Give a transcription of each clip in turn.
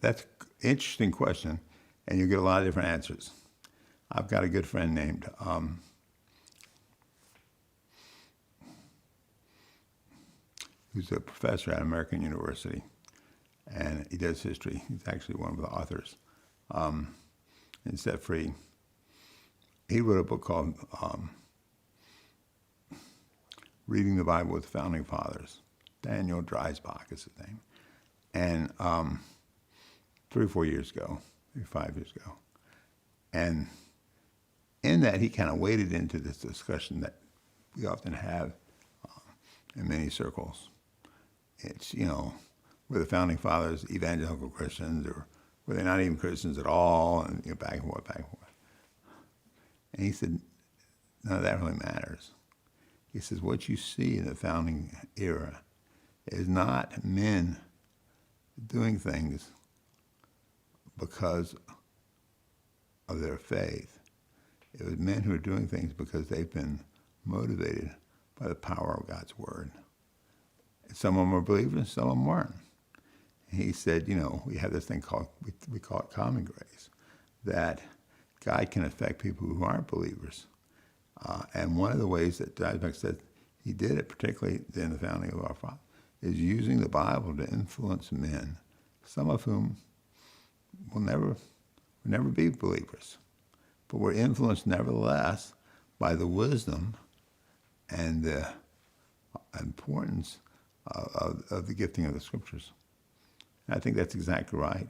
That's an interesting question, and you get a lot of different answers. I've got a good friend named who's a professor at American University, and he does history. He's actually one of the authors. And Set Free. He wrote a book called Reading the Bible with the Founding Fathers. Daniel Dreisbach is his name. And 3 or 4 years ago, maybe 5 years ago. And in that, he kind of waded into this discussion that we often have in many circles. It's, were the Founding Fathers evangelical Christians, or were they not even Christians at all, and back and forth, back and forth. And he said, none of that really matters. He says, what you see in the founding era is not men doing things because of their faith. It was men who are doing things because they've been motivated by the power of God's word. Some of them were believers, some of them weren't. And he said, we have this thing called, we call it common grace, that God can affect people who aren't believers. And one of the ways that Dreisbach said he did it, particularly in the founding of our father, is using the Bible to influence men, some of whom will never be believers, but were influenced nevertheless by the wisdom and the importance of the gifting of the Scriptures. And I think that's exactly right.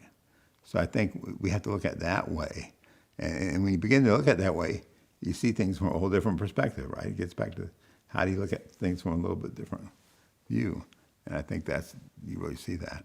So I think we have to look at it that way. And when you begin to look at it that way, you see things from a whole different perspective, right? It gets back to how do you look at things from a little bit different view. And I think you really see that.